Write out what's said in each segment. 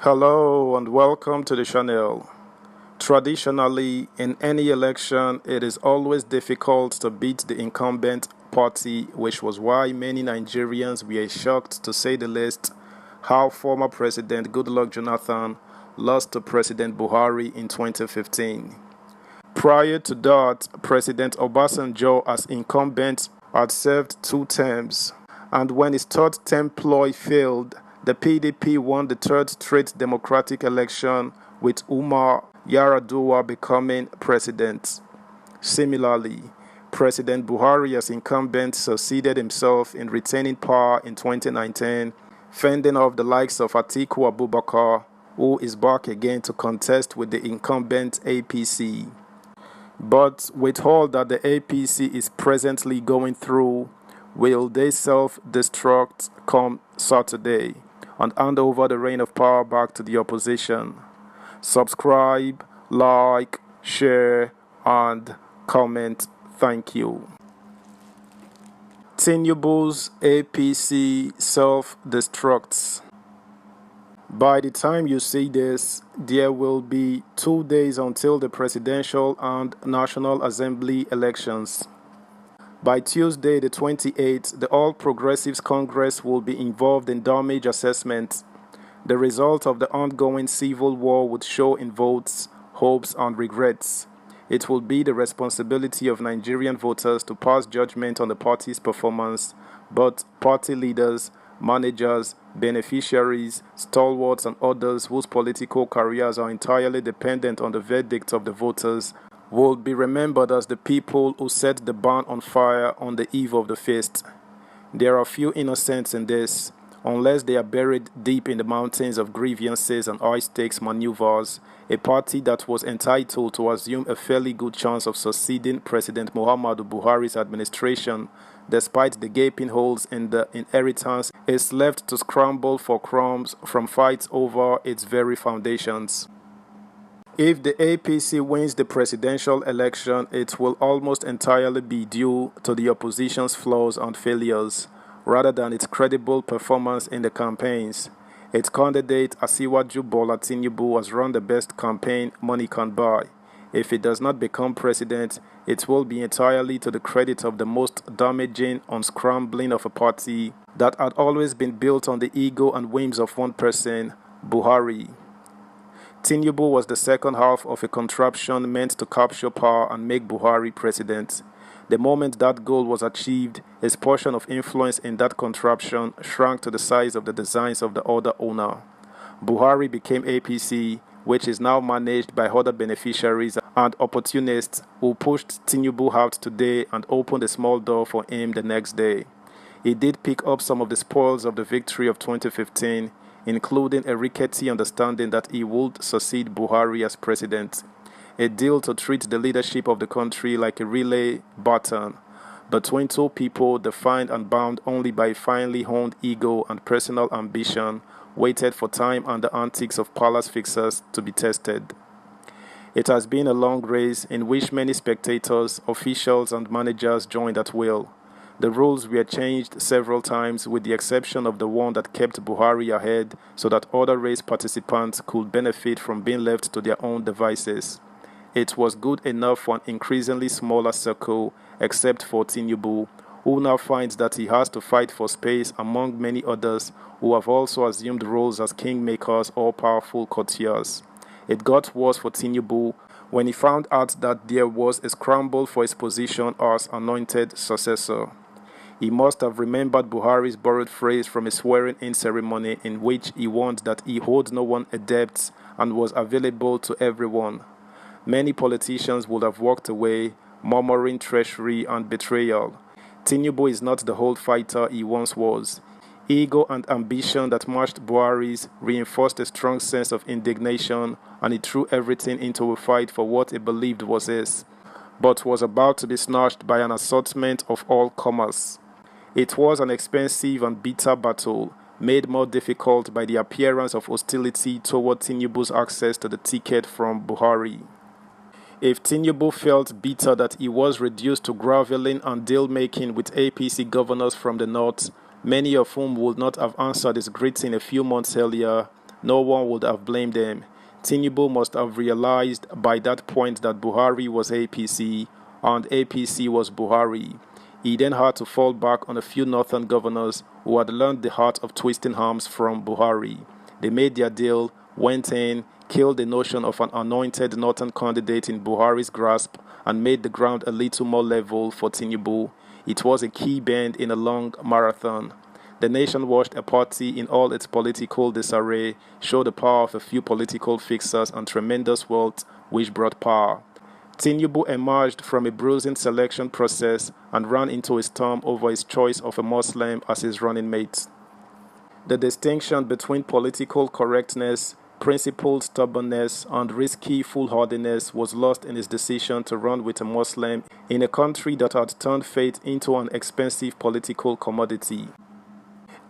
Hello and welcome to the channel. Traditionally, in any election, it is always difficult to beat the incumbent party, which was why many Nigerians were shocked, to say the least, how former President Goodluck Jonathan lost to President Buhari in 2015. Prior to that, President Obasanjo as incumbent had served 2 terms, and when his third term ploy failed, the PDP won the third straight democratic election, with Umar Yar'Adua becoming president. Similarly, President Buhari as incumbent succeeded himself in retaining power in 2019, fending off the likes of Atiku Abubakar, who is back again to contest with the incumbent APC. But with all that the APC is presently going through, will they self-destruct come Saturday and hand over the reign of power back to the opposition? Subscribe, like, share, and comment. Thank you. Tinubu's APC self-destructs. By the time you see this, there will be 2 days until the presidential and National Assembly elections. By Tuesday, the 28th, the All Progressives Congress will be involved in damage assessment. The result of the ongoing civil war would show in votes, hopes, and regrets. It will be the responsibility of Nigerian voters to pass judgment on the party's performance, but party leaders, managers, beneficiaries, stalwarts, and others whose political careers are entirely dependent on the verdict of the voters will be remembered as the people who set the barn on fire on the eve of the feast. There are few innocents in this, unless they are buried deep in the mountains of grievances and high-stakes maneuvers. A party that was entitled to assume a fairly good chance of succeeding President Muhammadu Buhari's administration, despite the gaping holes in the inheritance, is left to scramble for crumbs from fights over its very foundations. If the APC wins the presidential election, it will almost entirely be due to the opposition's flaws and failures, rather than its credible performance in the campaigns. Its candidate, Asiwaju Bola Tinubu, has run the best campaign money can buy. If it does not become president, it will be entirely to the credit of the most damaging unscrambling of a party that had always been built on the ego and whims of one person, Buhari. Tinubu was the second half of a contraption meant to capture power and make Buhari president. The moment that goal was achieved, his portion of influence in that contraption shrank to the size of the designs of the other owner. Buhari became APC, which is now managed by other beneficiaries and opportunists who pushed Tinubu out today and opened a small door for him the next day. He did pick up some of the spoils of the victory of 2015, including a rickety understanding that he would succeed Buhari as president, a deal to treat the leadership of the country like a relay baton between two people defined and bound only by finely honed ego and personal ambition, waited for time and the antics of palace fixers to be tested. It has been a long race in which many spectators, officials, and managers joined at will. The rules were changed several times, with the exception of the one that kept Buhari ahead so that other race participants could benefit from being left to their own devices. It was good enough for an increasingly smaller circle, except for Tinubu, who now finds that he has to fight for space among many others who have also assumed roles as kingmakers or powerful courtiers. It got worse for Tinubu when he found out that there was a scramble for his position as anointed successor. He must have remembered Buhari's borrowed phrase from a swearing-in ceremony in which he warned that he owed no one a debt and was available to everyone. Many politicians would have walked away, murmuring treachery and betrayal. Tinubu is not the old fighter he once was. Ego and ambition that matched Buhari's reinforced a strong sense of indignation, and he threw everything into a fight for what he believed was his, but was about to be snatched by an assortment of all comers. It was an expensive and bitter battle, made more difficult by the appearance of hostility toward Tinubu's access to the ticket from Buhari. If Tinubu felt bitter that he was reduced to groveling and deal-making with APC governors from the north, many of whom would not have answered his greeting a few months earlier, no one would have blamed him. Tinubu must have realized by that point that Buhari was APC and APC was Buhari. He then had to fall back on a few northern governors who had learned the art of twisting arms from Buhari. They made their deal, went in, killed the notion of an anointed northern candidate in Buhari's grasp, and made the ground a little more level for Tinubu. It was a key bend in a long marathon. The nation watched a party in all its political disarray show the power of a few political fixers and tremendous wealth which brought power. Tinubu emerged from a bruising selection process and ran into a storm over his choice of a Muslim as his running mate. The distinction between political correctness, principled stubbornness, and risky foolhardiness was lost in his decision to run with a Muslim in a country that had turned faith into an expensive political commodity.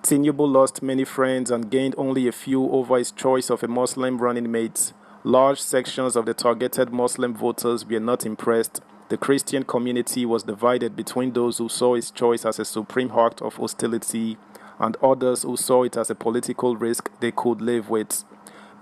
Tinubu lost many friends and gained only a few over his choice of a Muslim running mate. Large sections of the targeted Muslim voters were not impressed. The Christian community was divided between those who saw his choice as a supreme act of hostility and others who saw it as a political risk they could live with.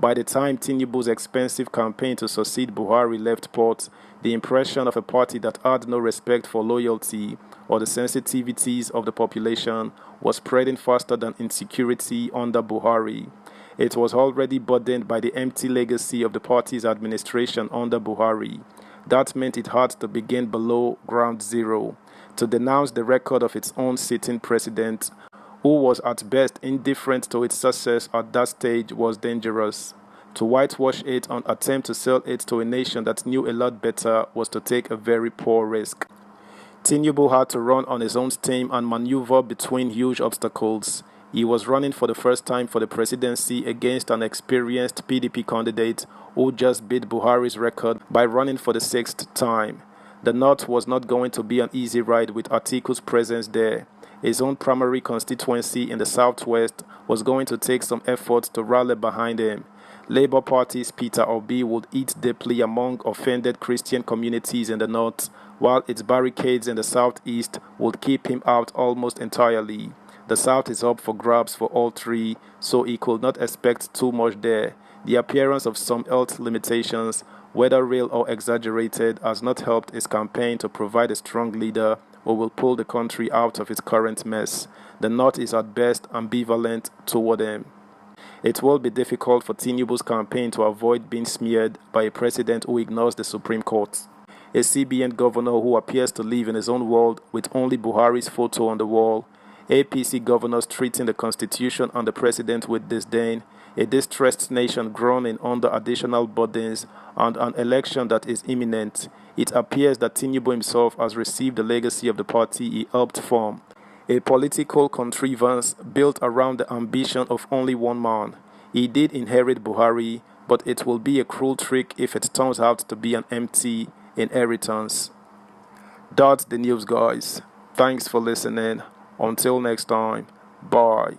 By the time Tinubu's expensive campaign to succeed Buhari left port, the impression of a party that had no respect for loyalty or the sensitivities of the population was spreading faster than insecurity under Buhari. It was already burdened by the empty legacy of the party's administration under Buhari. That meant it had to begin below ground zero. To denounce the record of its own sitting president, who was at best indifferent to its success at that stage, was dangerous. To whitewash it and attempt to sell it to a nation that knew a lot better was to take a very poor risk. Tinubu had to run on his own steam and maneuver between huge obstacles. He was running for the first time for the presidency against an experienced PDP candidate who just beat Buhari's record by running for the sixth time. The North was not going to be an easy ride with Atiku's presence there. His own primary constituency in the southwest was going to take some effort to rally behind him. Labour Party's Peter Obi would eat deeply among offended Christian communities in the north, while its barricades in the southeast would keep him out almost entirely. The south is up for grabs for all three, so he could not expect too much there. The appearance of some health limitations, whether real or exaggerated, has not helped his campaign to provide a strong leader who will pull the country out of its current mess. The North is at best ambivalent toward him. It will be difficult for Tinubu's campaign to avoid being smeared by a president who ignores the Supreme Court. A CBN governor who appears to live in his own world with only Buhari's photo on the wall. APC governors treating the Constitution and the president with disdain, a distressed nation groaning under additional burdens, and an election that is imminent. It appears that Tinubu himself has received the legacy of the party he helped form, a political contrivance built around the ambition of only one man. He did inherit Buhari, but it will be a cruel trick if it turns out to be an empty inheritance. That's the news, guys. Thanks for listening. Until next time, bye.